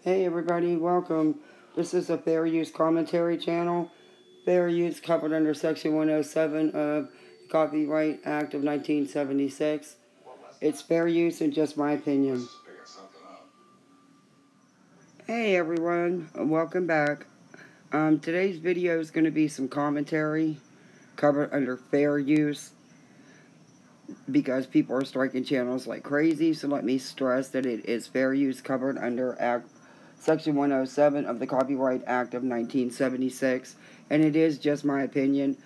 Hey everybody, welcome. This is a fair use commentary channel. Fair use covered under Section 107 of the Copyright Act of 1976. It's fair use in just my opinion. Hey everyone, welcome back. Today's video is going to be some commentary covered under fair use because people are striking channels like crazy, so let me stress that it is fair use covered under Section 107 of the Copyright Act of 1976, and it is just my opinion.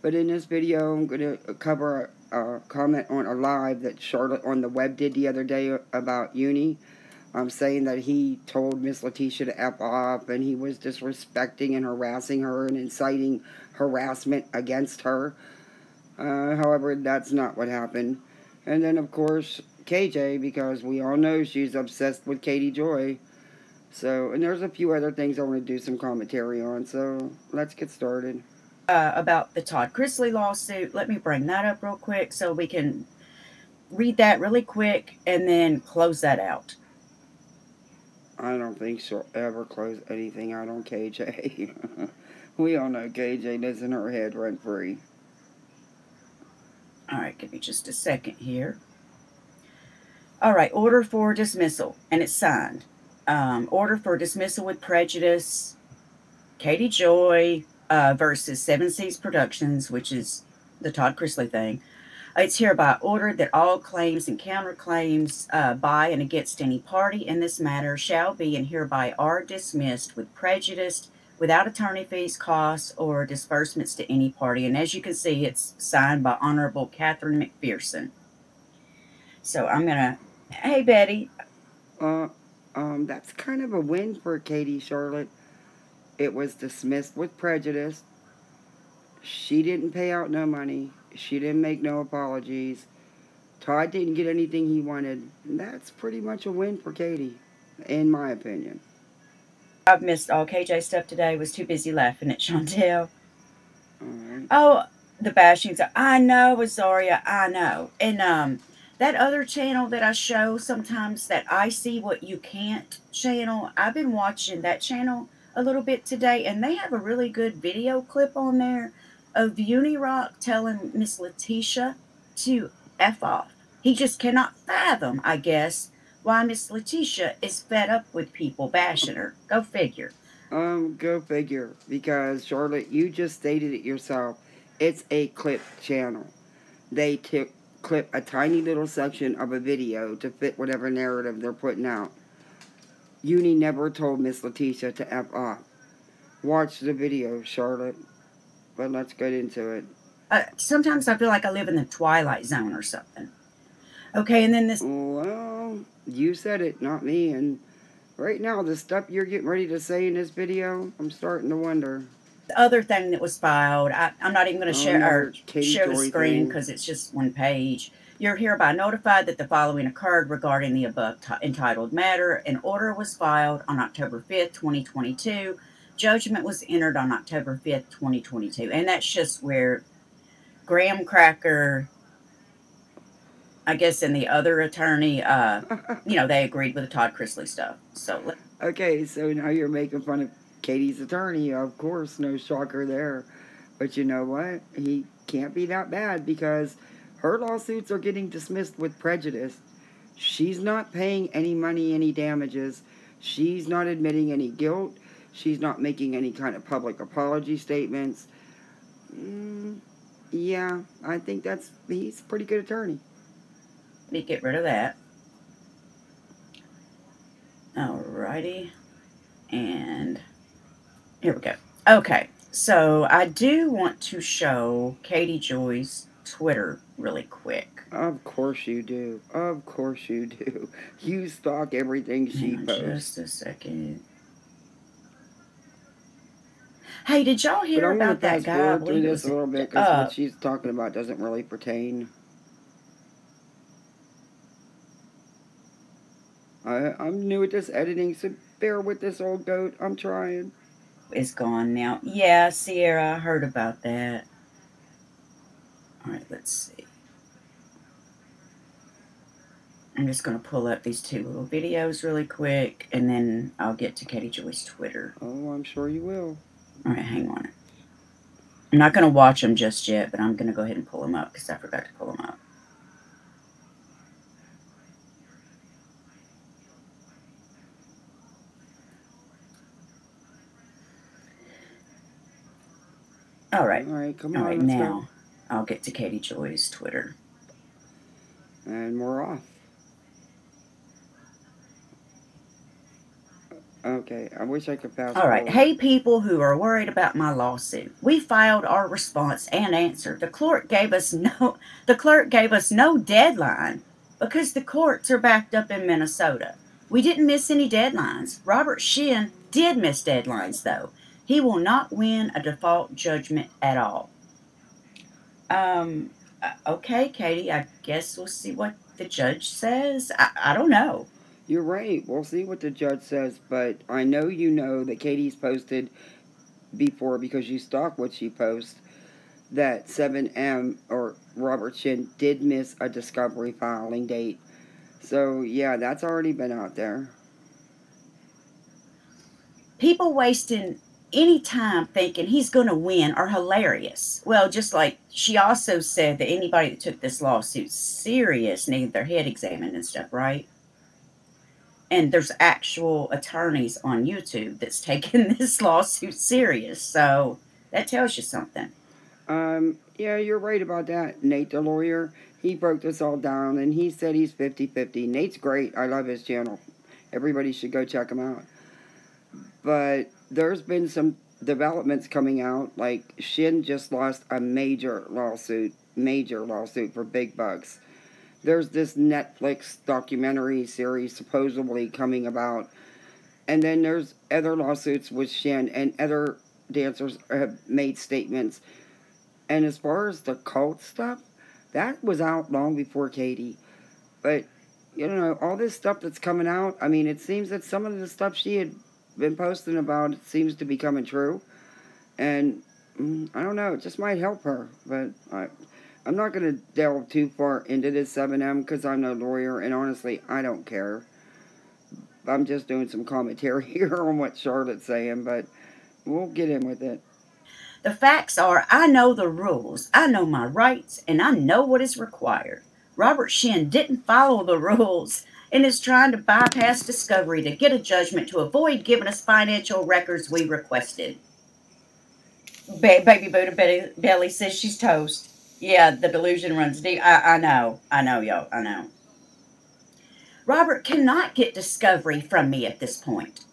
But in this video, I'm going to cover a comment on a live that Charlotte on the web did the other day about Uni. Saying that he told Miss Latisha to F off, and he was disrespecting and harassing her and inciting harassment against her. However, that's not what happened. And then, of course, KJ, because we all know she's obsessed with Katie Joy. So, and there's a few other things I want to do some commentary on. So, let's get started. About the Todd Chrisley lawsuit. Let me bring that up real quick so we can read that really quick and then close that out. I don't think she'll ever close anything out on KJ. We all know KJ lives in her head rent free. All right, give me just a second here. All right, order for dismissal, and it's signed. Order for dismissal with prejudice, Katie Joy versus Seven Seas Productions, which is the Todd Chrisley thing. It's hereby ordered that all claims and counterclaims by and against any party in this matter shall be and hereby are dismissed with prejudice, without attorney fees, costs, or disbursements to any party. And as you can see, it's signed by Honorable Catherine McPherson. So I'm going to, hey, Betty. That's kind of a win for Katie, Charlotte. It was dismissed with prejudice. She didn't pay out no money. She didn't make no apologies. Todd didn't get anything he wanted. That's pretty much a win for Katie, in my opinion. I've missed all KJ stuff today. Was too busy laughing at Chantel. Right. Oh, the bashings. I know, Azaria. I know. And that other channel that I show sometimes, that I See What You Can't channel, I've been watching that channel a little bit today, and they have a really good video clip on there of Unirock telling Miss Latisha to F off. He just cannot fathom, I guess, why Miss Latisha is fed up with people bashing her. Go figure. Go figure. Because, Charlotte, you just stated it yourself. It's a clip channel. They clip a tiny little section of a video to fit whatever narrative they're putting out. Uni never told Miss Latisha to F off. Watch the video, Charlotte. But let's get into it. Sometimes I feel like I live in the Twilight Zone or something. Okay, and then this... Well, you said it, not me. And right now, the stuff you're getting ready to say in this video, I'm starting to wonder. The other thing that was filed, I'm not even going to share the screen because it's just one page. You're hereby notified that the following occurred regarding the above entitled matter. An order was filed on October 5th, 2022. Judgment was entered on October 5th, 2022. And that's just where Graham Cracker, I guess, and the other attorney, they agreed with the Todd Chrisley stuff. So, okay, so now you're making fun of Katie's attorney. Of course, no shocker there. But you know what? He can't be that bad because her lawsuits are getting dismissed with prejudice. She's not paying any money, any damages. She's not admitting any guilt. She's not making any kind of public apology statements. Yeah, I think he's a pretty good attorney. Let me get rid of that. Alrighty. And here we go. Okay, so I do want to show Katie Joy's Twitter really quick. Of course you do. Of course you do. You stalk everything she posts. Just a second. Hey, did y'all hear about that guy? I'm going to fast forward through this a little bit because what she's talking about doesn't really pertain. I'm new at this editing, so bear with this old goat. I'm trying. It's gone now. Yeah, Sierra, I heard about that. All right, let's see. I'm just going to pull up these two little videos really quick, and then I'll get to Katie Joy's Twitter. Oh, I'm sure you will. All right, hang on. I'm not going to watch them just yet, but I'm going to go ahead and pull them up because I forgot to pull them up. All right. All right, come on. All right, let's now go. I'll get to Katie Joy's Twitter. And we're off. Okay, I wish I could fast All right. forward. Hey, people who are worried about my lawsuit. We filed our response and answer. The clerk gave us no deadline because the courts are backed up in Minnesota. We didn't miss any deadlines. Robert Shin did miss deadlines, though. He will not win a default judgment at all. Okay, Katie, I guess we'll see what the judge says. I don't know. You're right. We'll see what the judge says, but I know you know that Katie's posted before because you stalk what she posts that 7M or Robert Shin did miss a discovery filing date. So, yeah, that's already been out there. People wasting any time thinking he's going to win are hilarious. Well, just like she also said that anybody that took this lawsuit serious needed their head examined and stuff, right? And there's actual attorneys on YouTube that's taking this lawsuit serious. So that tells you something. Yeah, you're right about that. Nate, the lawyer, he broke this all down and he said he's 50-50. Nate's great. I love his channel. Everybody should go check him out. But there's been some developments coming out. Like, Shin just lost a major lawsuit for big bucks. There's this Netflix documentary series supposedly coming about. And then there's other lawsuits with Shin, and other dancers have made statements. And as far as the cult stuff, that was out long before Katie. But, you know, all this stuff that's coming out, I mean, it seems that some of the stuff she had been posting about it seems to be coming true. And I don't know, it just might help her. But I'm not going to delve too far into this 7M because I'm no lawyer, and honestly, I don't care. I'm just doing some commentary here on what Charlotte's saying, but we'll get in with it. The facts are, I know the rules, I know my rights, and I know what is required. Robert Shin didn't follow the rules and is trying to bypass discovery to get a judgment to avoid giving us financial records we requested. Baby Buddha Belly says she's toast. Yeah, the delusion runs deep. I know, y'all, I know. Robert cannot get discovery from me at this point.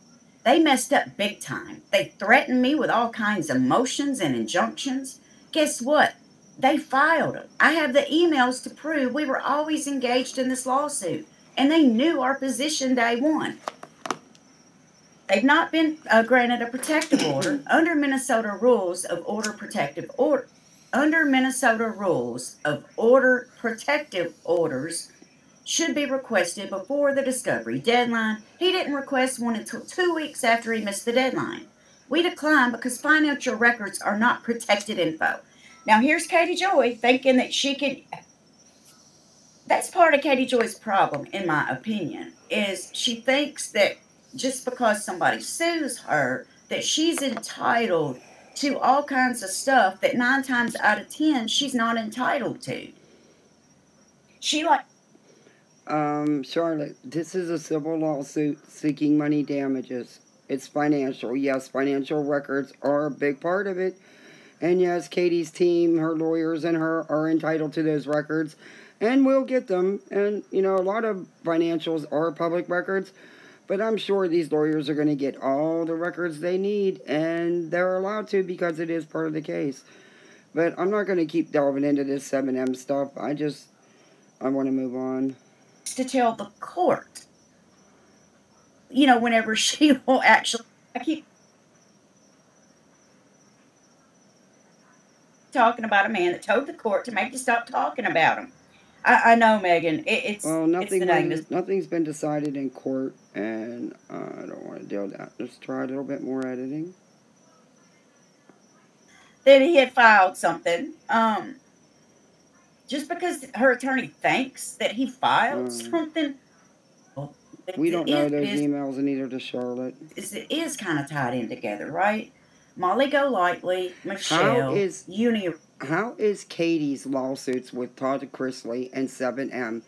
They messed up big time. They threatened me with all kinds of motions and injunctions. Guess what? They filed them. I have the emails to prove we were always engaged in this lawsuit, and they knew our position day one. They've not been granted a protective order under Minnesota rules of order protective order. Under Minnesota rules of order protective orders should be requested before the discovery deadline. He didn't request one until 2 weeks after he missed the deadline. We declined because financial records are not protected info. Now here's Katie Joy thinking that she can. That's part of Katie Joy's problem, in my opinion, is she thinks that just because somebody sues her, that she's entitled to all kinds of stuff that 9 times out of 10 she's not entitled to. She like. Charlotte, this is a civil lawsuit seeking money damages. It's financial. Yes, financial records are a big part of it. And yes, Katie's team, her lawyers, and her are entitled to those records. And we'll get them. And, you know, a lot of financials are public records. But I'm sure these lawyers are going to get all the records they need. And they're allowed to because it is part of the case. But I'm not going to keep delving into this 7M stuff. I want to move on. To tell the court, you know, whenever she will actually. I keep talking about a man that told the court to make you stop talking about him. I know, Megan. It's nothing's been decided in court, and I don't want to deal with that. Just try a little bit more editing. That he had filed something just because her attorney thinks that he filed something, well, we don't know those is emails, and neither does Charlotte. it is kind of tied in together, right? Molly Golightly, How Michelle, is Katie's lawsuits with Todd Chrisley and 7M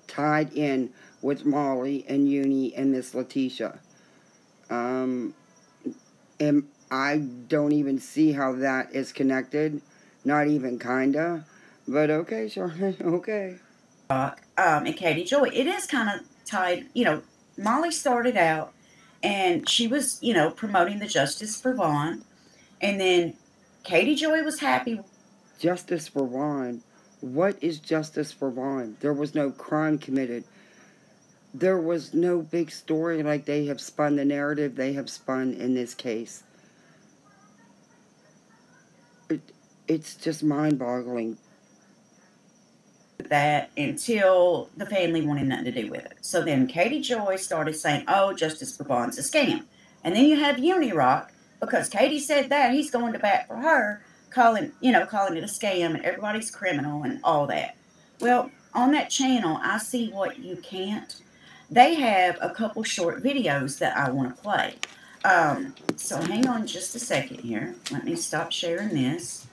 tied in with Molly and Uni and Miss Latisha? And I don't even see how that is connected. Not even kinda. But okay, Charlotte, okay. And Katie Joy, it is kind of tied. Molly started out and she was, promoting the Justice for Vaughn. And then Katie Joy was happy. Justice for Vaughn. What is justice for Vaughn? There was no crime committed. There was no big story like they have spun the narrative they have spun in this case. It's just mind-boggling. That until the family wanted nothing to do with it. So then Katie Joy started saying, oh, Justice for Vaughn's a scam. And then you have Unirock, because Katie said that, he's going to bat for her, calling it a scam and everybody's criminal and all that. Well, on that channel, I See What You Can't. They have a couple short videos that I want to play. So hang on just a second here. Let me stop sharing this.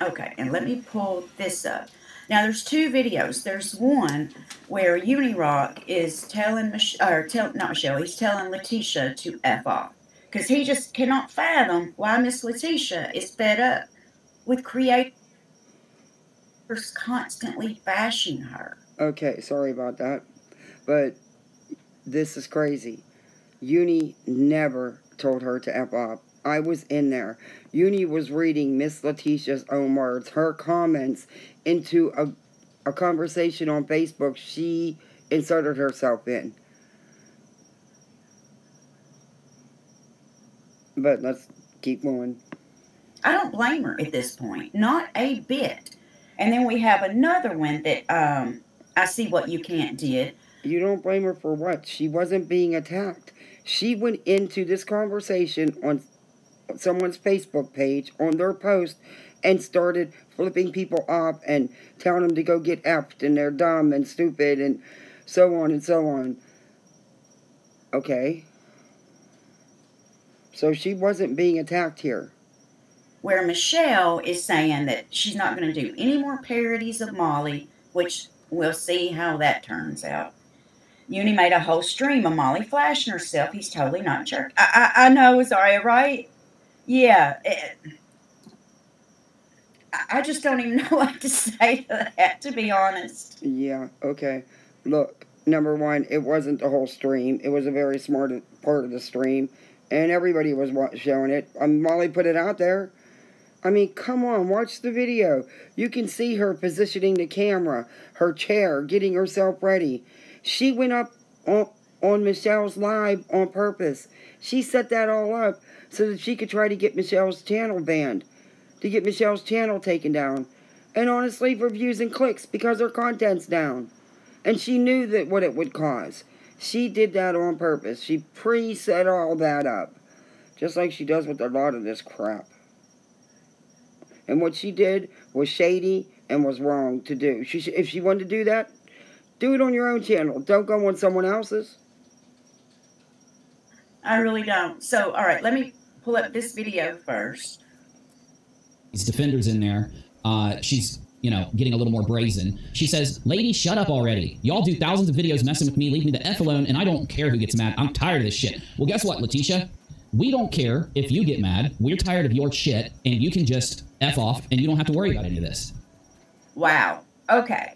Okay, and let me pull this up. Now, there's two videos. There's one where Unirock is telling he's telling Latisha to F off. Because he just cannot fathom why Miss Latisha is fed up with creators constantly bashing her. Okay, sorry about that. But this is crazy. Uni never told her to F off. I was in there. Uni was reading Miss Latisha's own words, her comments into a conversation on Facebook she inserted herself in. But let's keep going. I don't blame her at this point. Not a bit. And then we have another one that I See What You Can't did. You don't blame her for what? She wasn't being attacked. She went into this conversation on someone's Facebook page, on their post, and started flipping people off and telling them to go get effed and they're dumb and stupid and so on and so on. Okay. So she wasn't being attacked here. Where Michelle is saying that she's not going to do any more parodies of Molly, which we'll see how that turns out. Uni made a whole stream of Molly flashing herself. He's totally not a jerk. I know, Zaria, right? Yeah. I just don't even know what to say to that, to be honest. Yeah, okay. Look, number one, it wasn't the whole stream. It was a very smart part of the stream, and everybody was showing it. Molly put it out there. I mean, come on, watch the video. You can see her positioning the camera, her chair, getting herself ready. She went up on Michelle's live on purpose. She set that all up so that she could try to get Michelle's channel banned, to get Michelle's channel taken down. And honestly, for views and clicks, because her content's down. And she knew that what it would cause. She did that on purpose. She pre-set all that up. Just like she does with a lot of this crap. And what she did was shady and was wrong to do. If she wanted to do that, do it on your own channel. Don't go on someone else's. I really don't. So, all right, let me pull up this video first. These defenders in there, she's, getting a little more brazen. She says, lady, shut up already. Y'all do thousands of videos messing with me, leave me the F alone, and I don't care who gets mad. I'm tired of this shit. Well, guess what, Latisha? We don't care if you get mad. We're tired of your shit, and you can just F off, and you don't have to worry about any of this. Wow. Okay.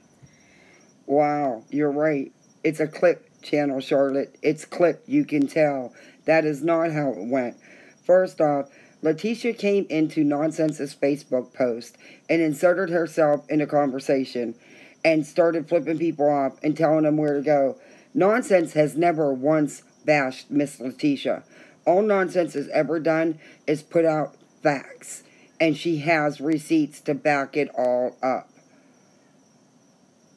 Wow, you're right. It's a clip channel, Charlotte. It's clipped, you can tell. That is not how it went. First off, Latisha came into Nonsense's Facebook post and inserted herself in a conversation and started flipping people off and telling them where to go. Nonsense has never once bashed Miss Latisha. All Nonsense has ever done is put out facts, and she has receipts to back it all up.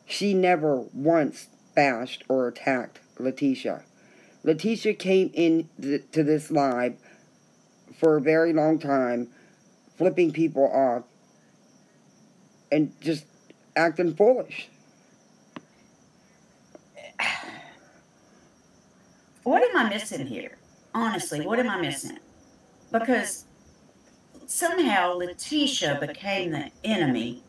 She never once bashed or attacked Latisha. Latisha came into this live for a very long time, flipping people off and just acting foolish. What am I missing here? Honestly, what am I missing? Because somehow Latisha became the enemy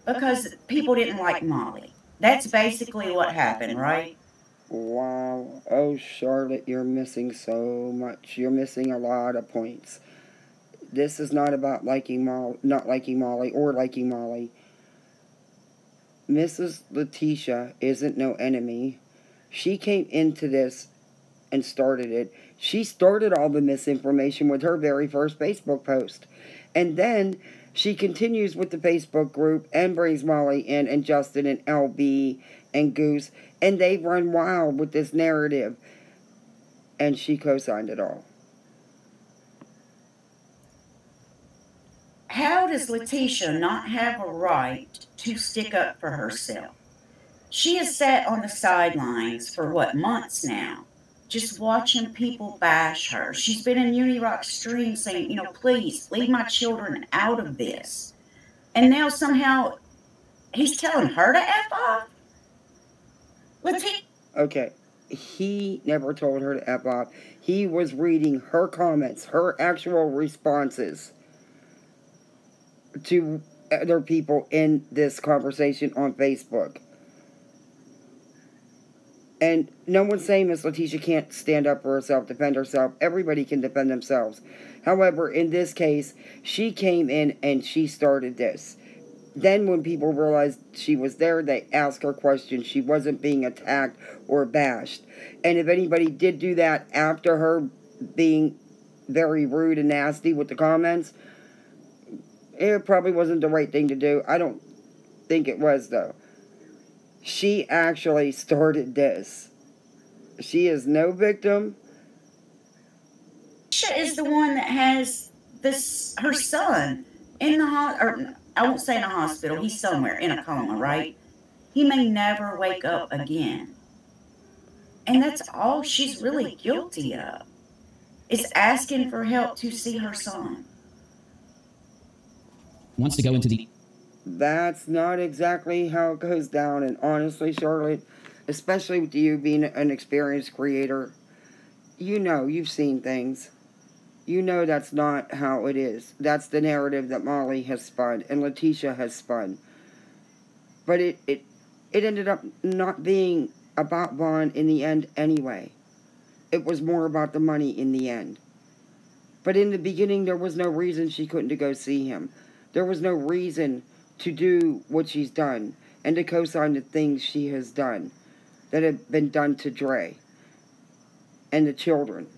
because people didn't like Molly. That's basically what happened, right? Wow. Oh, Charlotte, you're missing so much. You're missing a lot of points. This is not about liking Molly, not liking Molly, or liking Molly. Mrs. Latisha isn't no enemy. She came into this and started it. She started all the misinformation with her very first Facebook post. And then she continues with the Facebook group and brings Molly in and Justin and LB and Goose. And they run wild with this narrative. And she co-signed it all. How does Latisha not have a right to stick up for herself? She has sat on the sidelines for what, months now, just watching people bash her. She's been in Unirock streams saying, please leave my children out of this. And now somehow he's telling her to F off? Okay, he never told her to F off. He was reading her comments, her actual responses to other people in this conversation on Facebook. And no one's saying Miss Latisha can't stand up for herself, defend herself. Everybody can defend themselves. However, in this case, she came in and she started this. Then when people realized she was there, they asked her questions. She wasn't being attacked or bashed. And if anybody did do that after her being very rude and nasty with the comments, it probably wasn't the right thing to do. I don't think it was, though. She actually started this. She is no victim. She is the one that has her son in the hospital. I won't say in a hospital. He's somewhere in a coma, right? He may never wake up again. And that's all she's really guilty of, is asking for help to see her son. Wants to go into the... That's not exactly how it goes down. And honestly, Charlotte, especially with you being an experienced creator, you've seen things. You know that's not how it is. That's the narrative that Molly has spun and Latisha has spun. But it ended up not being about Vaughn in the end anyway. It was more about the money in the end. But in the beginning, there was no reason she couldn't go see him. There was no reason to do what she's done and to co-sign the things she has done that have been done to Dre and the children.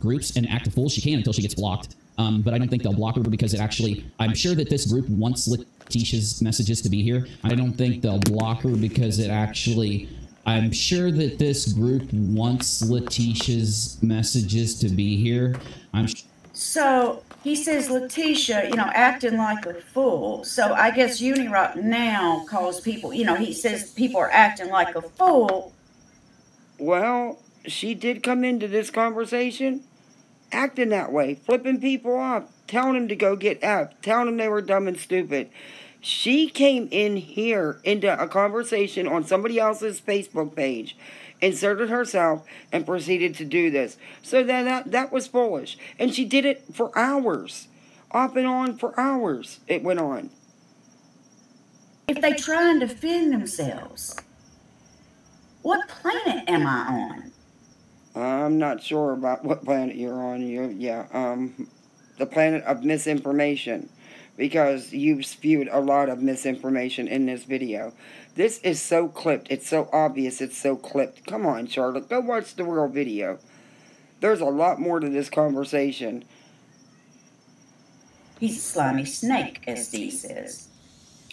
Groups and act a fool she can until she gets blocked. But I don't think they'll block her because it actually... I'm sure that this group wants Latisha's messages to be here. I don't think they'll block her because it actually... I'm sure that this group wants Latisha's messages to be here. So he says Latisha, acting like a fool. So I guess Unirock now calls people, he says people are acting like a fool. Well, she did come into this conversation acting that way, flipping people off, telling them to go get F, telling them they were dumb and stupid. She came in here into a conversation on somebody else's Facebook page, inserted herself, and proceeded to do this. So that was foolish. And she did it for hours. Off and on for hours it went on. If they try and defend themselves, what planet am I on? I'm not sure about what planet you're on. The planet of misinformation. Because you've spewed a lot of misinformation in this video. This is so clipped. It's so obvious. It's so clipped. Come on, Charlotte. Go watch the real video. There's a lot more to this conversation. He's a slimy snake, as Dee says.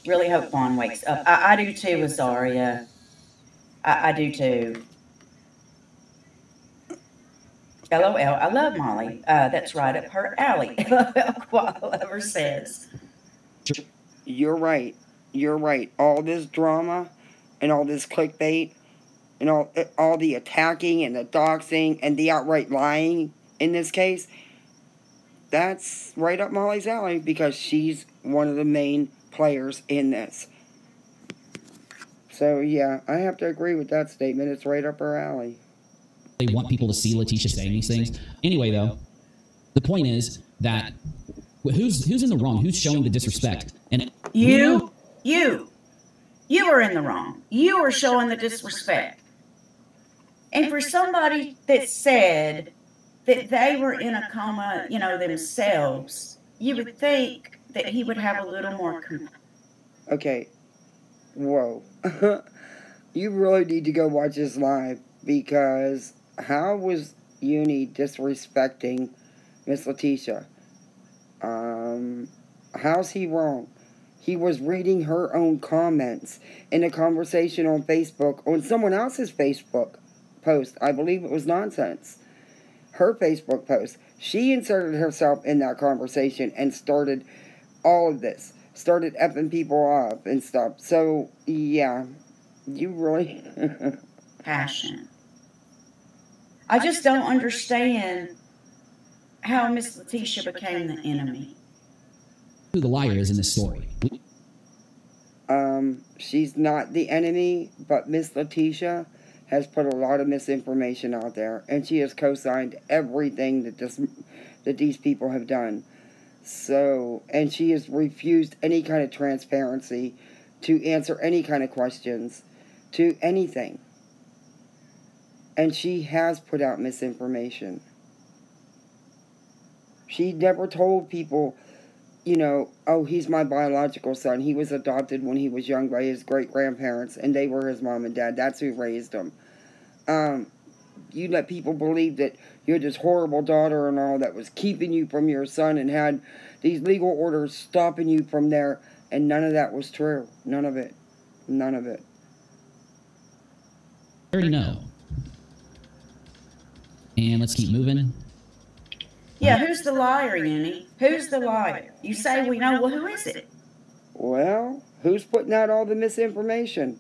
Really hope Vaughn wakes up. I do too, Azaria. I do too. LOL. I love Molly. That's right up her alley. LOL. Whatever says. You're right. You're right. All this drama and all this clickbait and all the attacking and the doxing and the outright lying in this case, that's right up Molly's alley because she's one of the main players in this. So, yeah, I have to agree with that statement. It's right up her alley. They want people to see Latisha saying these things. Anyway, though, the point is that who's in the wrong? Who's showing the disrespect? And You are in the wrong. You are showing the disrespect. And for somebody that said that they were in a coma, themselves, you would think that he would have a little more Okay. Whoa. You really need to go watch this live, because how was Uni disrespecting Miss Latisha? How's he wrong? He was reading her own comments in a conversation on Facebook, on someone else's Facebook post. I believe it was Nonsense. Her Facebook post. She inserted herself in that conversation and started all of this. Started effing people up and stuff. So, yeah. You really... passion. I just don't understand how Miss Latisha became the enemy. who the liar is in this story. She's not the enemy, but Miss Latisha has put a lot of misinformation out there, and she has co-signed everything that these people have done. So, and she has refused any kind of transparency to answer any kind of questions to anything. And she has put out misinformation. She never told people, you know, oh, he's my biological son. He was adopted when he was young by his great-grandparents, and they were his mom and dad. That's who raised him. You let people believe that you're this horrible daughter-in-law that was keeping you from your son and had these legal orders stopping you from there, and none of that was true. None of it. None of it. I already know. And let's keep moving. Yeah, who's the liar, Uni? Who's the liar? You say we know. Well, who is it? Well, who's putting out all the misinformation?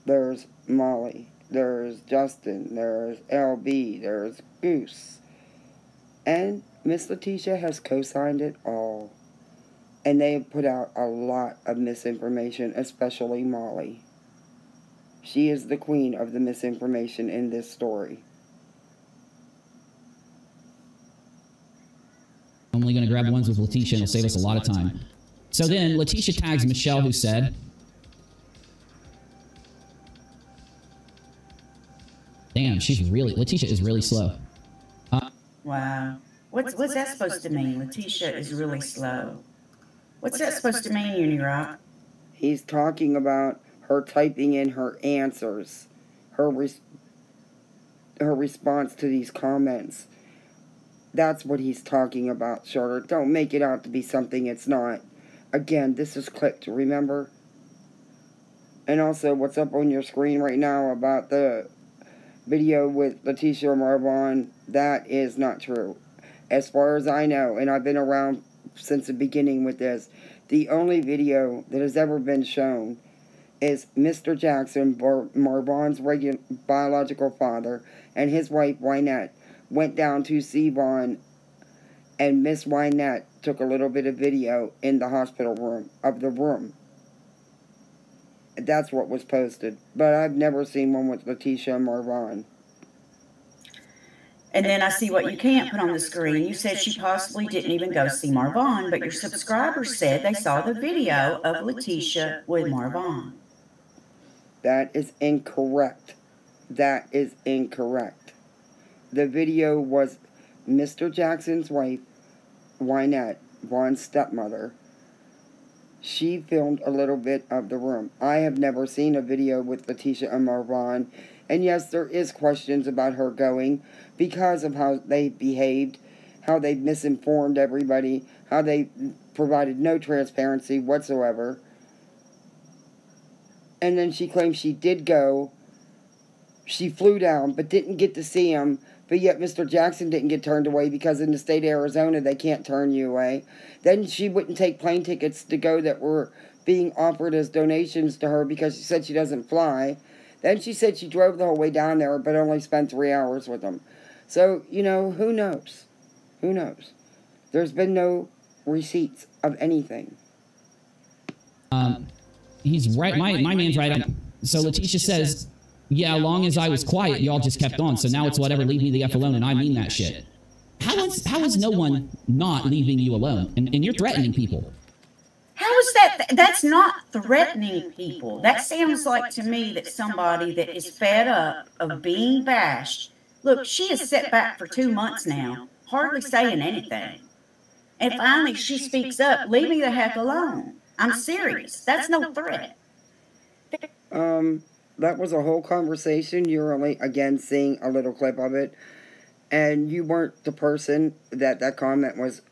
There's Molly. There's Justin. There's LB. There's Goose. And Miss Latisha has co-signed it all. And they have put out a lot of misinformation, especially Molly. She is the queen of the misinformation in this story. I'm only going to grab ones with Latisha, and it'll save us a lot of time. So then, Latisha tags Michelle, who said, damn, Latisha is really slow. Wow. What's that supposed to mean? Latisha is really slow. What's that supposed to mean, Uni Rock? He's talking about her typing in her answers, her response to these comments. That's what he's talking about, Charlotte. Don't make it out to be something it's not. Again, this is clipped, remember? And also, what's up on your screen right now about the video with Latisha Marvon, that is not true. As far as I know, and I've been around since the beginning with this, the only video that has ever been shown is Mr. Jackson, Marvon's biological father, and his wife, Wynette, went down to see Vaughn, and Miss Wynette took a little bit of video in the hospital room, of the room. That's what was posted. But I've never seen one with Latisha and Marvon. And then I see what you can't put on the screen. You said she possibly didn't even go see Marvon, but your subscribers said they saw the video of Latisha with Marvon. That is incorrect. That is incorrect. The video was Mr. Jackson's wife, Wynette, Vaughn's stepmother. She filmed a little bit of the room. I have never seen a video with Latisha and Marvon. And yes, there is questions about her going because of how they behaved, how they misinformed everybody, how they provided no transparency whatsoever. And then she claims she did go. She flew down, but didn't get to see him. But yet Mr. Jackson didn't get turned away because in the state of Arizona, they can't turn you away. Then she wouldn't take plane tickets to go that were being offered as donations to her because she said she doesn't fly. Then she said she drove the whole way down there, but only spent 3 hours with him. So, you know, who knows? Who knows? There's been no receipts of anything. He's right. My man's right. So Latisha says, yeah, long as I was quiet, y'all just kept on. So now it's whatever, leave me the F alone, and I mean that shit. How is no one not leaving you alone? And you're threatening people. How is that? That's not threatening people. That sounds like to me that somebody that is fed up of being bashed. Look, she has sat back for 2 months now, hardly saying anything. And finally she speaks up, leave me the heck alone. I'm serious. That's no threat. That was a whole conversation. You're only, again, seeing a little clip of it. And you weren't the person that comment was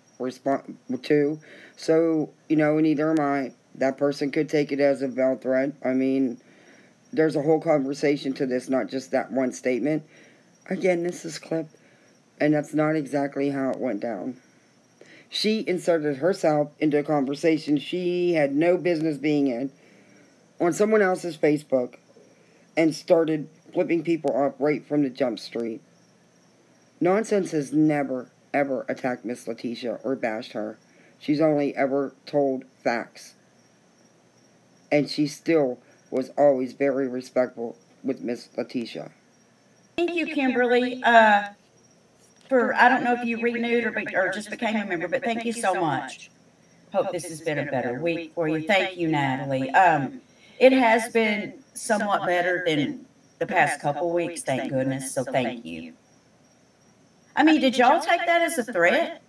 to. So, you know, neither am I. That person could take it as a veiled threat. I mean, there's a whole conversation to this, not just that one statement. Again, this is clipped, and that's not exactly how it went down. She inserted herself into a conversation she had no business being in on someone else's Facebook and started flipping people off right from the jump street. Nonsense has never, ever attacked Miss Latisha or bashed her. She's only ever told facts. And she still was always very respectful with Miss Latisha. Thank you, Kimberly. For I don't know if you renewed or just became a member, but thank you so much. Hope this has been a better week for you. Thank you, Natalie. It has been somewhat better than the past couple weeks, thank goodness. So thank you. I mean, did y'all take that as a threat?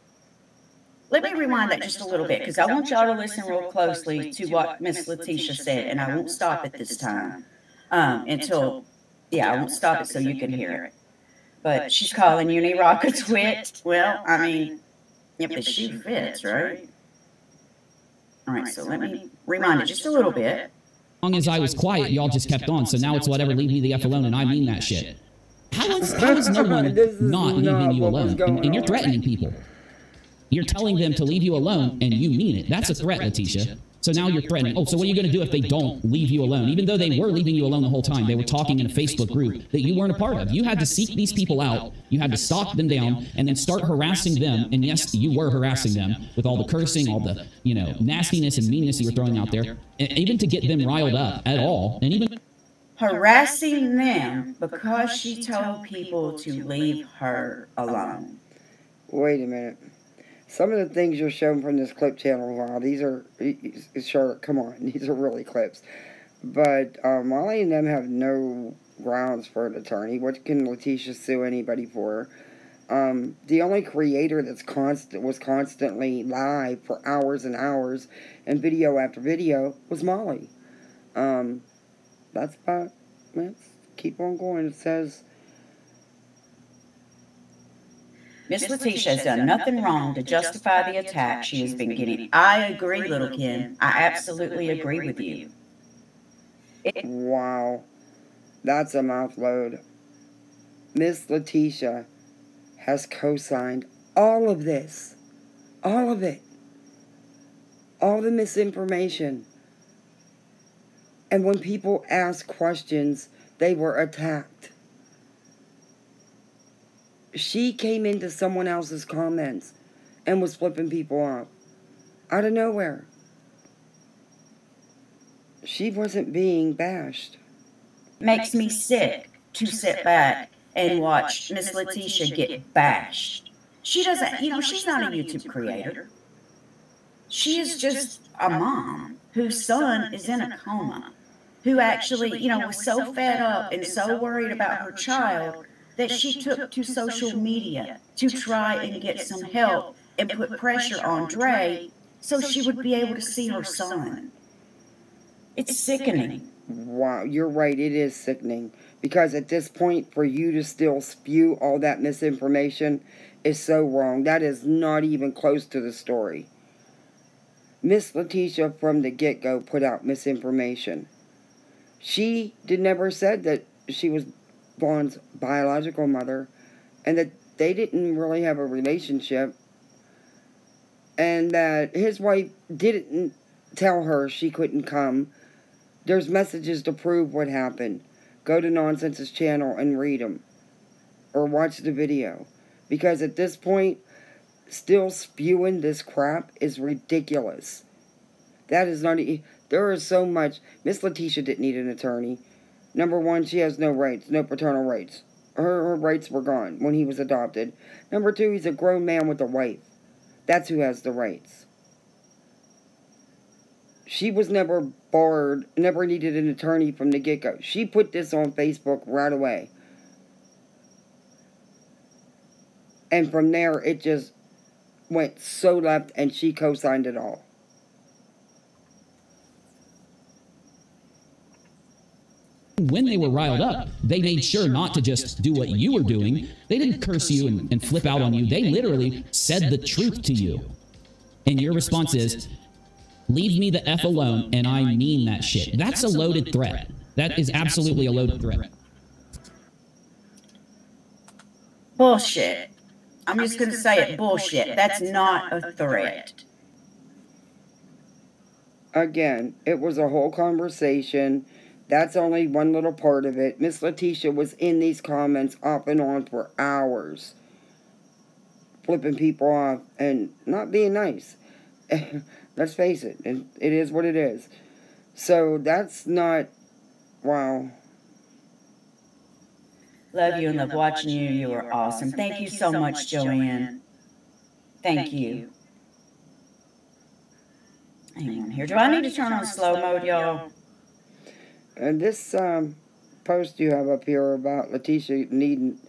Let me rewind that just a little bit, because I want y'all to listen real closely to what Miss Latisha said, and I won't stop it this time until, I won't stop it so you can hear it. But she's calling Uni Rock a twit. Well, I mean, if the shoe fits, right? All right, so let me rewind it just a little bit. As long as I was quiet, y'all just kept on. So now it's whatever, leave me the F alone, and I mean that shit. How is no one not leaving you alone? And you're threatening people. You're telling them to leave you alone, and you mean it. That's a threat, Latisha. So now you're threatening. Oh, so what are you going to do if they don't leave you alone? Even though they were leaving you alone the whole time, they were talking in a Facebook group that you weren't a part of. You had to seek these people out. You had to stalk them down and then start harassing them. And yes, you were harassing them with all the cursing, all the, nastiness and meanness you were throwing out there, and even to get them riled up at all. And even harassing them because she told people to leave her alone. Wait a minute. Some of the things you're showing from this clip channel, wow, these are, Charlotte, come on, these are really clips. But Molly and them have no grounds for an attorney. What can Latisha sue anybody for? The only creator that's was constantly live for hours and hours and video after video was Molly. Let's keep on going. It says, Miss Latisha has done nothing wrong to justify the attack she has been getting. I agree, little Kim. I absolutely agree with you. Wow. That's a mouthload. Miss Latisha has co-signed all of this. All of it. All the misinformation. And when people asked questions, they were attacked. She came into someone else's comments and was flipping people off. Out of nowhere. She wasn't being bashed. Makes me sick to sit back and watch Miss Latisha get bashed. She doesn't, she's not a YouTube creator. She is just a mom whose son is in a coma, who actually, was so fed up and so worried about her child that she took to social media to try and get some help and put pressure on Dre so she would be able to see her son. It's sickening. Wow, you're right, it is sickening. Because at this point, for you to still spew all that misinformation is so wrong. That is not even close to the story. Miss Latisha, from the get-go, put out misinformation. She never said that she was Vaughn's biological mother, and that they didn't really have a relationship, and that his wife didn't tell her she couldn't come. There's messages to prove what happened. Go to Nonsense's channel and read them, or watch the video, because at this point, still spewing this crap is ridiculous. That is not... There is so much... Miss Latisha didn't need an attorney. Number one, she has no rights, no paternal rights. Her rights were gone when he was adopted. Number two, he's a grown man with a wife. That's who has the rights. She was never barred, never needed an attorney from the get-go. She put this on Facebook right away. And from there, it just went so left, and she co-signed it all. When they were riled up, they made sure not to just do what you were doing. They didn't curse you and flip out on you. They literally said the truth to you. And your response is, leave me the F alone, and I mean that shit. That's a loaded threat. That is absolutely a loaded threat. Bullshit. I'm just going to say it, bullshit. That's not a threat. Again, it was a whole conversation. That's only one little part of it. Miss Latisha was in these comments off and on for hours. Flipping people off and not being nice. Let's face it. It is what it is. So that's not... Wow. Love you and love watching you. You are awesome. Thank you so much, Joanne. Thank you. Hang on here. Do I need to turn on slow mode, y'all? And this post you have up here about Latisha needing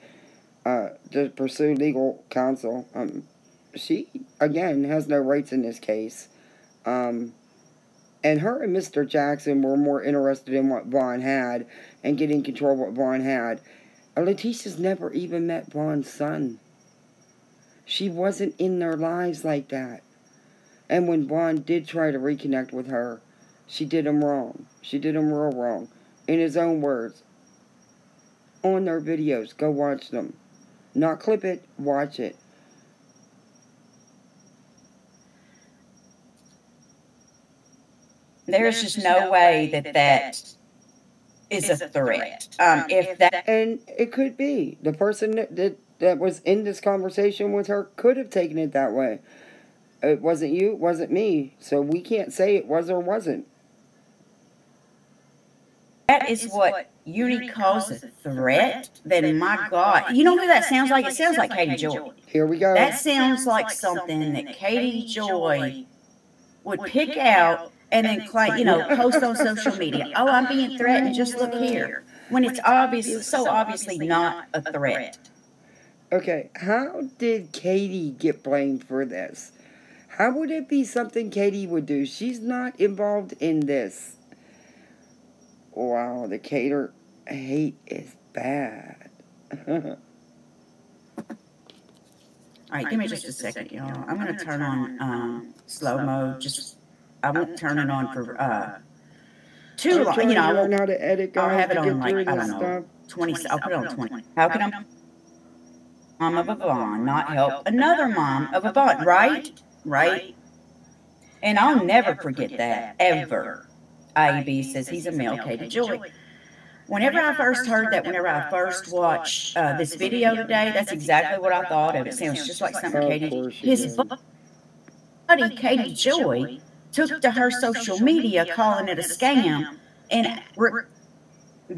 to pursue legal counsel, she, again, has no rights in this case. And her and Mr. Jackson were more interested in what Vaughn had and getting control of what Vaughn had. Latisha's never even met Vaughn's son. She wasn't in their lives like that. And when Vaughn did try to reconnect with her, she did him wrong. She did him real wrong. In his own words. On their videos. Go watch them. Not clip it. Watch it. There's just no way that is a threat. If that... And it could be. The person that was in this conversation with her could have taken it that way. It wasn't you. It wasn't me. So we can't say it was or wasn't. That is what Uni calls a threat, then my God. You know who that sounds like? It sounds like Katie Joy. Here we go. That sounds like something that Katie Joy would pick out and then claim, you know, post on social media. Oh, I'm being threatened. Just look here. When it's so obviously not a threat. Okay, how did Katie get blamed for this? How would it be something Katie would do? She's not involved in this. Wow, the Cater hate is bad. All right, give me just a second, y'all. I'm going to turn on slow mode. I won't turn it on for too long. You know, I won't know how to edit, guys. I'll have it on like, I don't know, 20. I'll put it on 20. How can I? Mom of a Vaughn not help another mom of a Vaughn, right? Right? And I'll never forget that, ever. IEB says he's a male, Katie Joy. Whenever I first heard that, whenever I first watched this video today, that's exactly what I thought of. It sounds just like something Katie... His buddy, Katie Joy, took to her social media calling it a scam and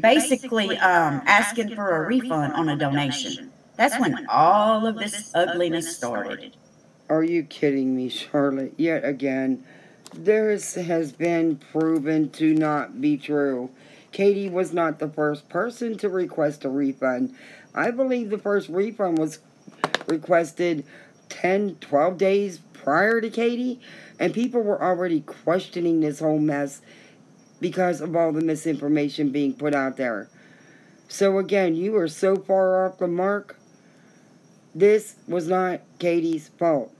basically asking for a refund on a donation. That's when all of this ugliness started. Are you kidding me, Charlotte? Yet again, this has been proven to not be true. Katie was not the first person to request a refund. I believe the first refund was requested 10, 12 days prior to Katie, and people were already questioning this whole mess because of all the misinformation being put out there. So again, you are so far off the mark. This was not Katie's fault.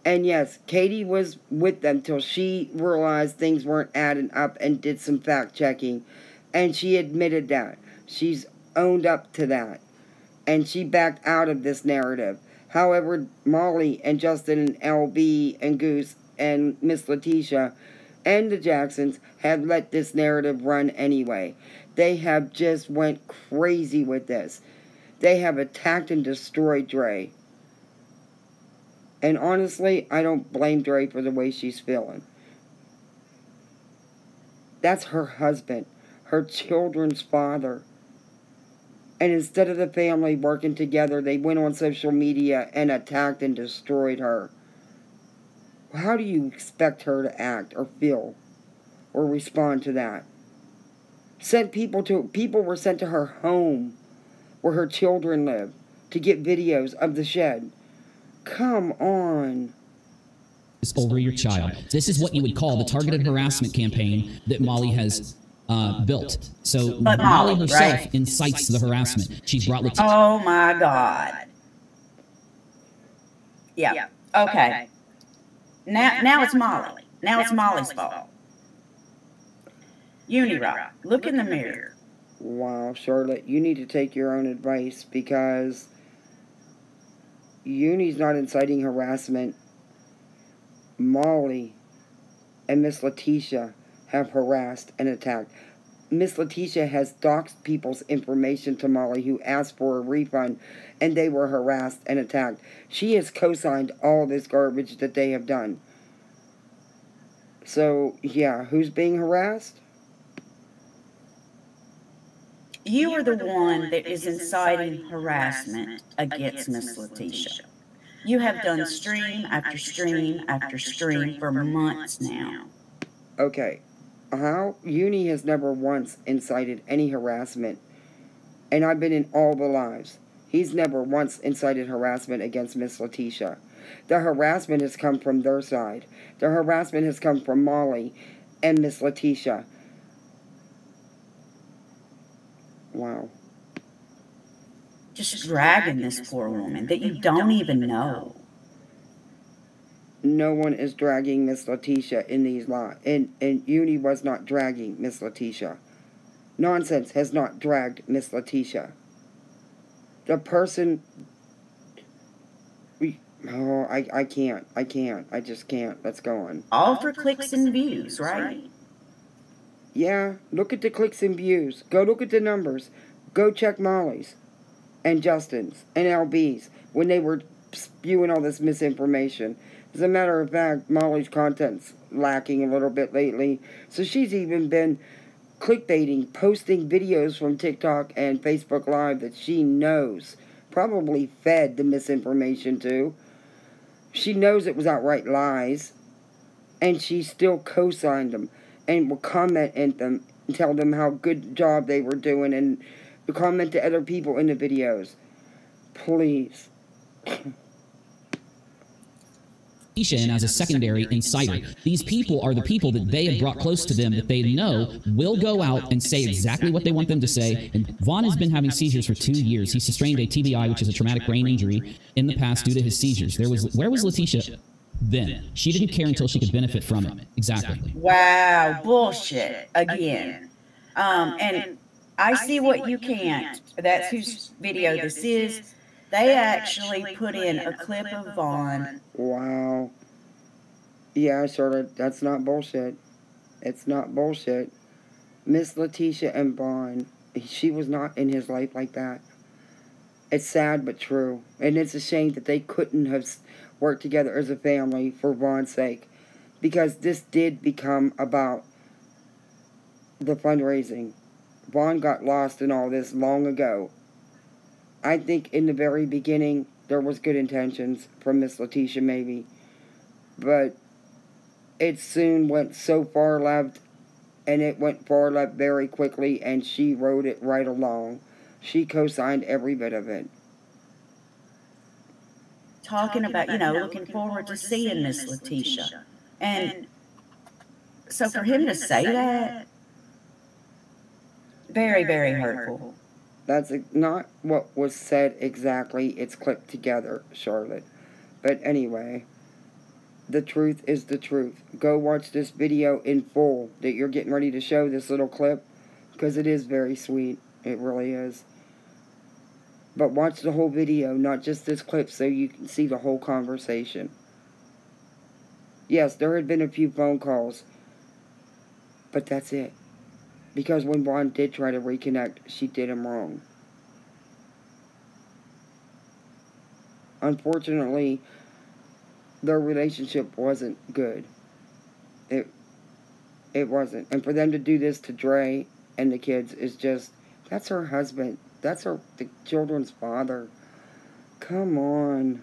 And yes, Katie was with them till she realized things weren't adding up and did some fact checking. And she admitted that. She's owned up to that. And she backed out of this narrative. However, Molly and Justin and LB and Goose and Miss Latisha and the Jacksons have let this narrative run anyway. They have just went crazy with this. They have attacked and destroyed Dre. And honestly, I don't blame Dre for the way she's feeling. That's her husband, her children's father. And instead of the family working together, they went on social media and attacked and destroyed her. How do you expect her to act or feel or respond to that? People were sent to her home where her children live to get videos of the shed. Come on. Over your child. This is what you would call the targeted harassment campaign that Molly has built. So But Molly herself right? incites the harassment. She's brought Latisha. Oh my God. Yeah. Okay. Now it's Molly. Now it's Molly's fault. Unirock, look in the mirror. Wow, Charlotte, you need to take your own advice, because Uni's not inciting harassment. Molly and Miss Latisha have harassed and attacked. Miss Latisha has doxed people's information to Molly, who asked for a refund, and they were harassed and attacked. She has co-signed all this garbage that they have done. So, yeah, who's being harassed? You are the one that is inciting harassment against Miss Latisha. You have done stream after stream after stream for months now. Okay, how? Uni has never once incited any harassment, and I've been in all the lives. He's never once incited harassment against Miss Latisha. The harassment has come from their side. The harassment has come from Molly and Miss Latisha. Wow. Just dragging this poor woman that you don't even know. No one is dragging Miss Latisha in these lives. And Uni was not dragging Miss Latisha. Nonsense has not dragged Miss Latisha. The person... Oh, I can't. I just can't. Let's go on. All for clicks and views, right? Yeah, look at the clicks and views. Go look at the numbers. Go check Molly's and Justin's and LB's when they were spewing all this misinformation. As a matter of fact, Molly's content's lacking a little bit lately. So she's even been clickbaiting, posting videos from TikTok and Facebook Live that she knows probably fed the misinformation to. She knows it was outright lies, and she still co-signed them and will comment in them and tell them how good job they were doing and comment to other people in the videos. Please. And as a secondary inciter. These people are the people that they have brought close to them that they know will go out and say exactly what they want them to say. And Vaughn has been having seizures for 2 years. He sustained a TBI, which is a traumatic brain injury, in the past due to his seizures. Where was Latisha then? She didn't care until she could benefit from it. Exactly. Wow, bullshit again. And I see what you can't. That's whose video this is. They actually put in a clip of Vaughn. Wow. Yeah, Charlotte, that's not bullshit. It's not bullshit. Miss Latisha and Vaughn, she was not in his life like that. It's sad but true. And it's a shame that they couldn't have worked together as a family for Vaughn's sake. Because this did become about the fundraising. Vaughn got lost in all this long ago. I think in the very beginning, there was good intentions from Miss Latisha, maybe. But it soon went so far left, and it went far left very quickly, and she rode it right along. She co-signed every bit of it. Talking about, looking forward to seeing Miss Latisha. And so for him to say that, very, very hurtful. That's not what was said exactly. It's clipped together, Charlotte. But anyway, the truth is the truth. Go watch this video in full that you're getting ready to show, this little clip, because it is very sweet. It really is. But watch the whole video, not just this clip, so you can see the whole conversation. Yes, there had been a few phone calls, but that's it. Because when Vaughn did try to reconnect, she did him wrong. Unfortunately, their relationship wasn't good. It wasn't. And for them to do this to Dre and the kids is just, that's her husband. That's the children's father. Come on.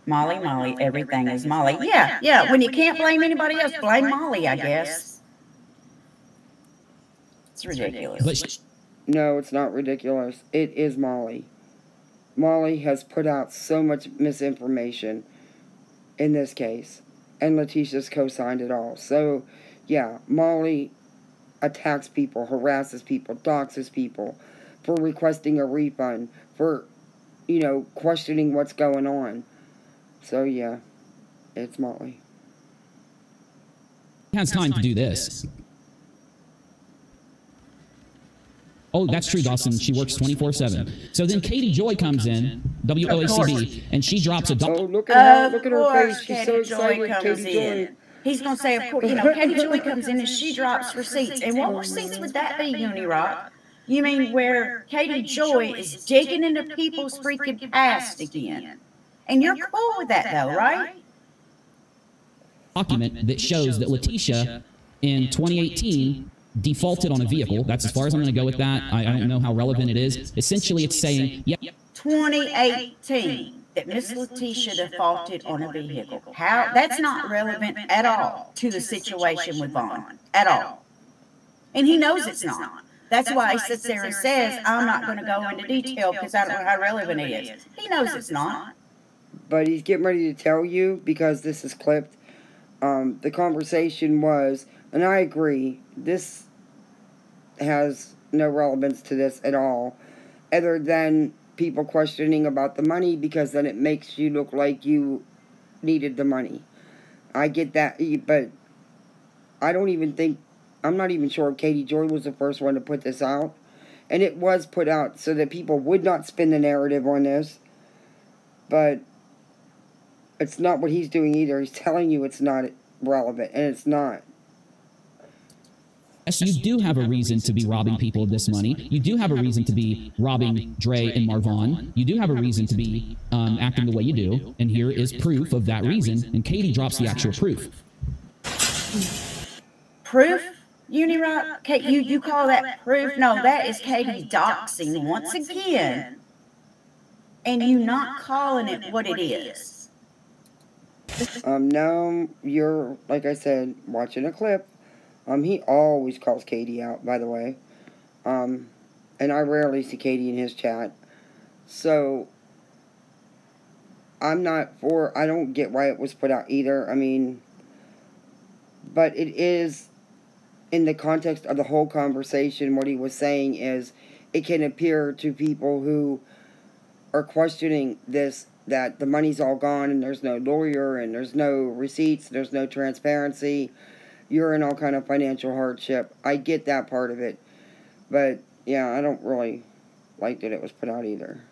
Molly, everything is Molly. Yeah. When you can't blame anybody else, blame Molly, I guess. It's ridiculous. But No, it's not ridiculous. It is Molly. Molly has put out so much misinformation in this case. And Latisha's co-signed it all. So, yeah, Molly attacks people, harasses people, doxes people for requesting a refund, for, questioning what's going on. So, yeah, it's Molly. has time to do this. Oh, that's true, Dawson. She works 24/7. So then Katie Joy comes in, WOACB, and she drops a... Oh, look at her face. She's so Katie excited. Joy comes Katie Joy. in. He's going to say, of course, Katie Joy comes in and she drops receipts. And what receipts would that be, Unirock? You mean where Katie Joy is digging into people's freaking past again? And you're cool with that, though, right? Document that shows that Latisha, in 2018, defaulted on a vehicle. That's as far as I'm going to go with that. I don't know how relevant it is. Essentially, it's saying, yep. 2018. That Miss Latisha defaulted on a vehicle. How? That's not relevant at all to the situation with Vaughn. At all. And he knows it's not. That's why he sits there and says, I'm not going to go into detail because I don't know how relevant it is. He knows it's not. But he's getting ready to tell you, because this is clipped. The conversation was, and I agree, this has no relevance to this at all, other than people questioning about the money, because then it makes you look like you needed the money. I get that, but I don't even think, I'm not even sure Katie Joy was the first one to put this out. And it was put out so that people would not spin the narrative on this. But it's not what he's doing either. He's telling you it's not relevant, and it's not. Yes, you do have a reason to be robbing people of this money. You do have a reason to be robbing Dre and Marvon. You do have a reason to be acting the way you do. And here is proof of that reason. And Katie drops the actual proof. Proof? Unirock? You call that proof? No, that is Katie doxing once again. And you not calling it what it is. Now you're, like I said, watching a clip. He always calls Katie out, by the way. And I rarely see Katie in his chat. So, I don't get why it was put out either. I mean, but it is, in the context of the whole conversation, what he was saying is, it can appear to people who are questioning this, that the money's all gone and there's no lawyer and there's no receipts, there's no transparency. You're in all kind of financial hardship. I get that part of it. But, yeah, I don't really like that it was put out either.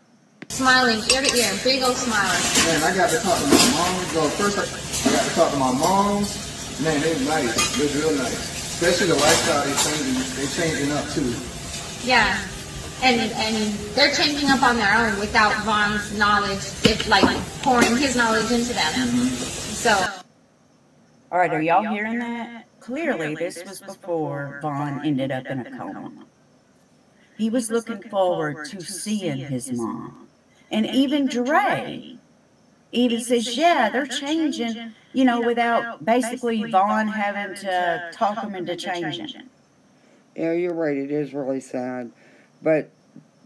Smiling ear to ear, big old smiling. Man, I got to talk to my moms. Well, first I got to talk to my moms. Man, they're nice. They're real nice. Especially the lifestyle they're changing up too. Yeah. And they're changing up on their own without Vaughn's knowledge, pouring his knowledge into them. Mm-hmm. So. All right, are y'all hearing that? Clearly, this was before Vaughn ended up in a coma. He was looking forward to seeing his mom. And even Dre even says, yeah, they're changing, without basically Vaughn having to talk him into changing. Yeah, you're right. It is really sad. But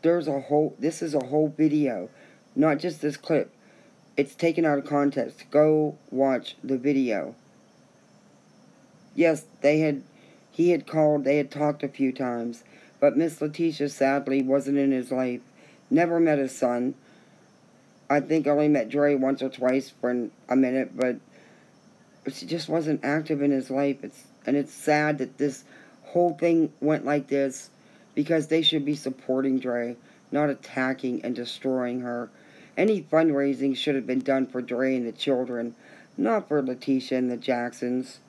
this is a whole video, not just this clip. It's taken out of context. Go watch the video. Yes, he had called, they had talked a few times, but Miss Latisha sadly wasn't in his life. Never met his son. I think only met Dre once or twice for a minute, but she just wasn't active in his life. It's sad that this whole thing went like this, because they should be supporting Dre, not attacking and destroying her. Any fundraising should have been done for Dre and the children, not for Latisha and the Jacksons.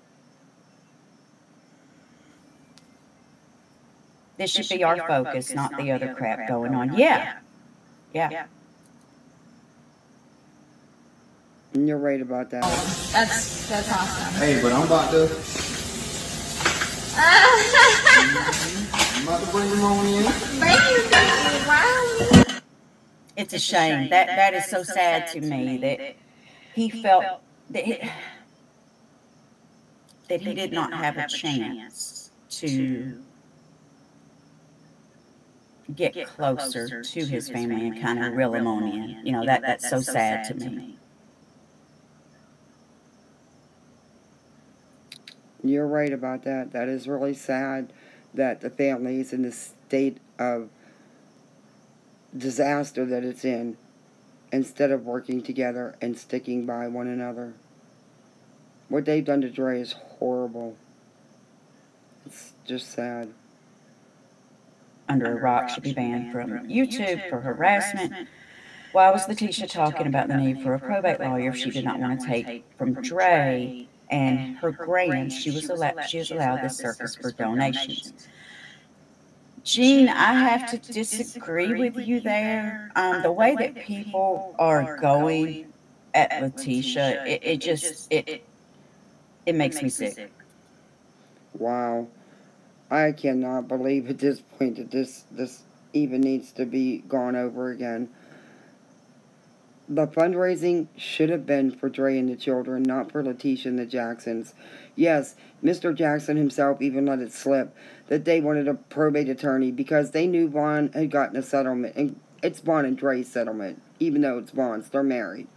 This should be our focus, not the other crap going on. Yeah. And you're right about that. That's awesome. Hey, but I'm about to bring him on in. Wow. It's a shame. That is so sad to me that he felt that he did not have a chance to get closer to his family and kind of reel them on in. You know, that's so sad to me. You're right about that. That is really sad that the family is in the state of disaster that it's in, instead of working together and sticking by one another. What they've done to Dre is horrible. It's just sad. Under a rock should be banned from YouTube for harassment. Why was Latisha talking about the need for a probate lawyer if she did not want to take from Dre and her grants? She was allowed this circus for donations. Jean, I have to disagree with you there. The way that people are going at Latisha, it makes me sick. Wow. I cannot believe at this point that this even needs to be gone over again. The fundraising should have been for Dre and the children, not for Latisha and the Jacksons. Yes, Mr. Jackson himself even let it slip that they wanted a probate attorney because they knew Vaughn had gotten a settlement. And it's Vaughn and Dre's settlement, even though it's Vaughn's. They're married.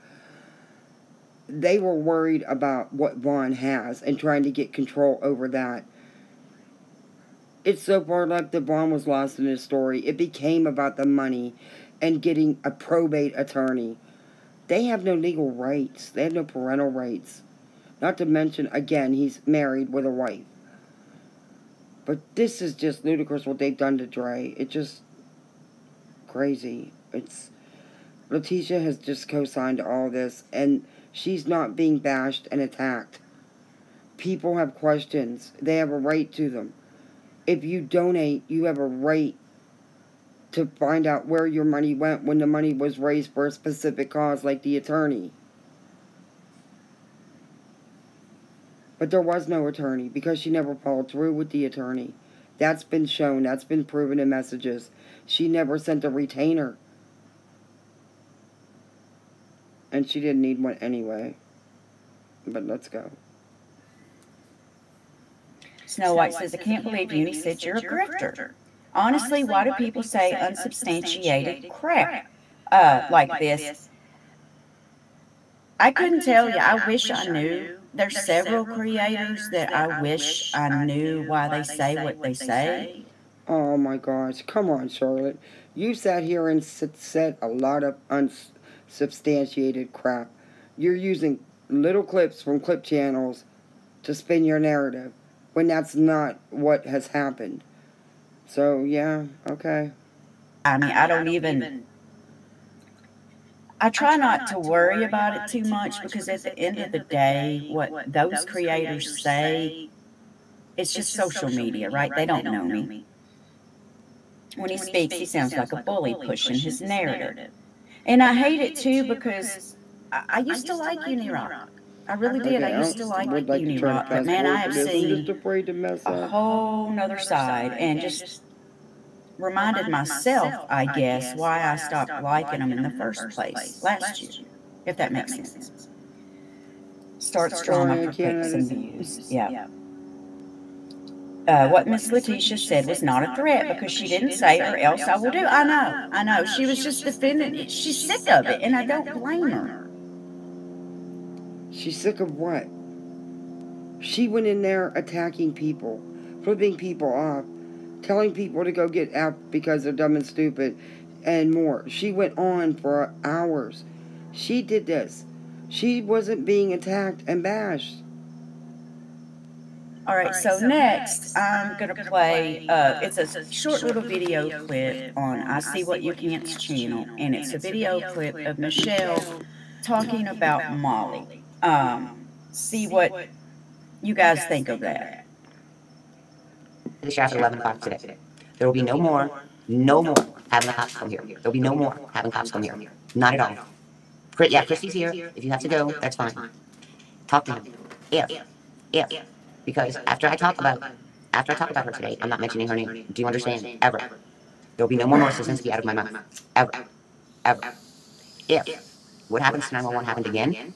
They were worried about what Vaughn has and trying to get control over that. It's so far left that Vaughn was lost in his story. It became about the money and getting a probate attorney. They have no legal rights. They have no parental rights. Not to mention, again, he's married with a wife. But this is just ludicrous what they've done to Dre. It's just crazy. Latisha has just co-signed all this, and she's not being bashed and attacked. People have questions. They have a right to them. If you donate, you have a right to find out where your money went when the money was raised for a specific cause, like the attorney. But there was no attorney because she never followed through with the attorney. That's been shown. That's been proven in messages. She never sent a retainer. And she didn't need one anyway. But let's go. Snow White says, I can't believe Uni said you're a grifter. Honestly, why do people say unsubstantiated crap like this? I couldn't tell you. I wish I knew. There's several creators that I wish I knew why they say what they say. Oh my gosh. Come on, Charlotte. You sat here and said a lot of unsubstantiated crap. You're using little clips from clip channels to spin your narrative when that's not what has happened. So, yeah, okay. I mean, I try not to worry about it too much because at the end of the day, what those creators say, it's just social media, right? They don't know me. When he speaks, he sounds like a bully pushing his narrative. And I hate it too because I used to like Unirock. I really did. I used to like Unirock. But man, I have seen a whole nother side and just reminded myself, I guess, why I stopped liking them in the first place last year, if that makes sense. Starts drama for clicks and views. Yeah. What Miss Latisha said was not a threat because she didn't say, or else I will do. I know. She was just defending it. She's sick of it, and I don't blame her. She's sick of what? She went in there attacking people, flipping people off, telling people to go get out because they're dumb and stupid, and more. She went on for hours. She did this. She wasn't being attacked and bashed. All right, so next I'm going to play, it's a short little video clip on I See What You Can't's channel, and it's a video clip of Michelle talking about Molly. See what you guys think of that. The sheriff at 11 o'clock today. There will be no more having the cops come here. There will be no more having cops come here. Not at all. Yeah, Christy's here. If you have to go, that's fine. Talk to him. If. Because after I talk about her today, I'm not mentioning her name. Do you understand? Ever. There will be no more narcissism out of my mouth. Ever. If what happens to 911 happened again,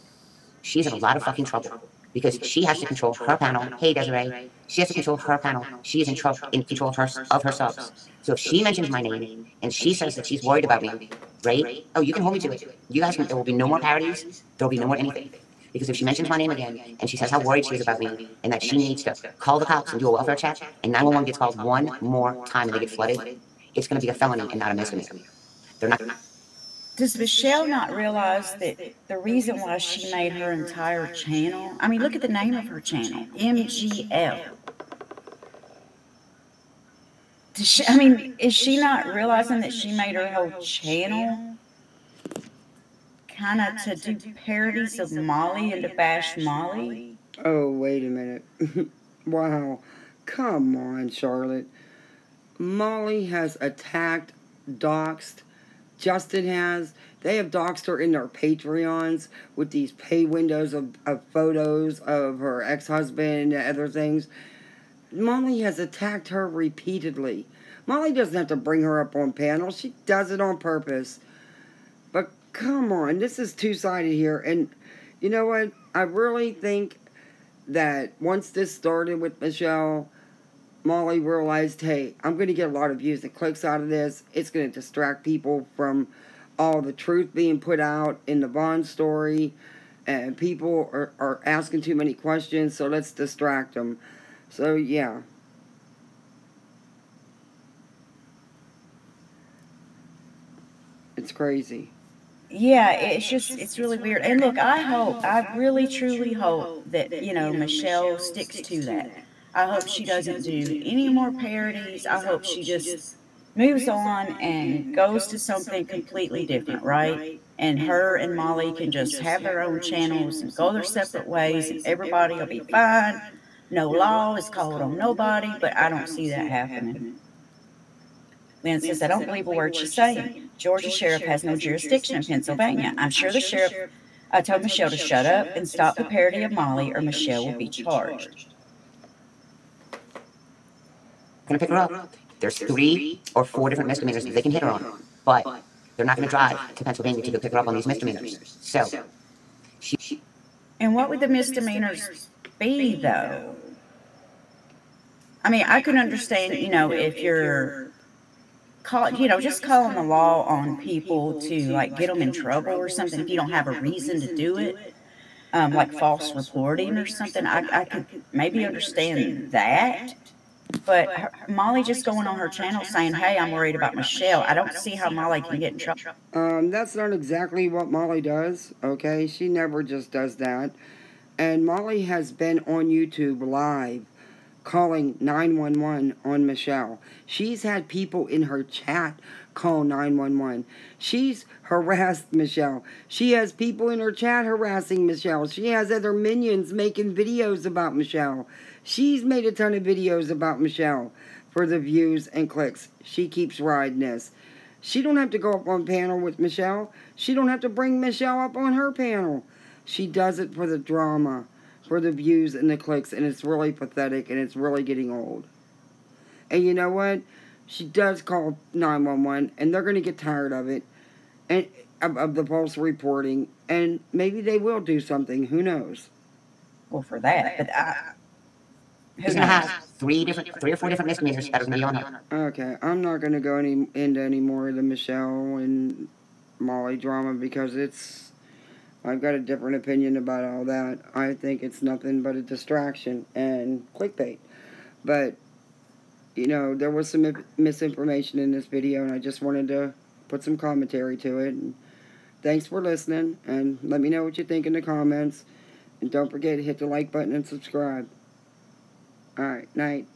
she's in a lot of fucking trouble. Because she has to control her panel. Hey, Desiree. She has to control her panel. She is in control of her subs. So if she mentions my name and she says that she's worried about me, right? Oh, you can hold me to it. You guys can. There will be no more parodies. There will be no more anything. Because if she mentions my name again and she says how worried she is about me and that she needs to call the cops and do a welfare check, and 911 gets called one more time and they get flooded, it's going to be a felony and not a misdemeanor. They're not. Does Michelle not realize that the reason why she made her entire channel? I mean, look at the name of her channel, MGL. Is she not realizing that she made her whole channel kind of to do parodies of Molly and to bash Molly? Oh, wait a minute. Wow. Come on, Charlotte. Molly has attacked, doxed. Justin has. They have doxed her in their Patreons with these pay windows of photos of her ex-husband and other things. Molly has attacked her repeatedly. Molly doesn't have to bring her up on panel. She does it on purpose. But come on, this is two-sided here. And you know what? I really think that once this started with Michelle, Molly realized, hey, I'm going to get a lot of views and clicks out of this. It's going to distract people from all the truth being put out in the Bond story. And people are asking too many questions, so let's distract them. So, yeah. It's crazy. Yeah, it's really weird. And look, I really truly hope that, Michelle sticks to that. I hope she doesn't do any more parodies. I hope she just moves on and goes to something completely different, right? And her and Molly can just have their own channels and go their separate ways, and everybody will be fine. No law is called on nobody, but I don't see that happening. Lynn says, I don't believe a word she's saying. Georgia sheriff has no jurisdiction in Pennsylvania. I'm sure the sheriff told Michelle to shut up and stop the parody of Molly, or Michelle will be charged. Going to pick her up. There's 3 or 4 different misdemeanors that they can hit her on, but they're not going to drive to Pennsylvania to go pick her up on these misdemeanors. So, and what would the misdemeanors be, though? I mean, I can understand, if you're just calling the law on people to, like, get them in trouble or something, if you don't have a reason to do it, like false reporting or something, I could maybe understand that. But Molly just going on her channel saying, hey, I'm worried about Michelle, I don't see how Molly can get in trouble. That's not exactly what Molly does, okay? She never just does that. And Molly has been on YouTube live calling 911 on Michelle. She's had people in her chat call 911. She's harassed Michelle. She has people in her chat harassing Michelle. She has other minions making videos about Michelle. She's made a ton of videos about Michelle for the views and clicks. She keeps riding this. She don't have to go up on panel with Michelle. She don't have to bring Michelle up on her panel. She does it for the drama, for the views and the clicks, and it's really pathetic, and it's really getting old. And you know what? She does call 911, and they're going to get tired of it, and of the false reporting, and maybe they will do something. Who knows? Well, for that, but He's going to have 3 or 4 different misdemeanors that are going to be on her. Okay, I'm not going to go into any more of the Michelle and Molly drama because I've got a different opinion about all that. I think it's nothing but a distraction and clickbait. But, there was some misinformation in this video, and I just wanted to put some commentary to it. And thanks for listening, and let me know what you think in the comments. And don't forget to hit the like button and subscribe. Alright, night.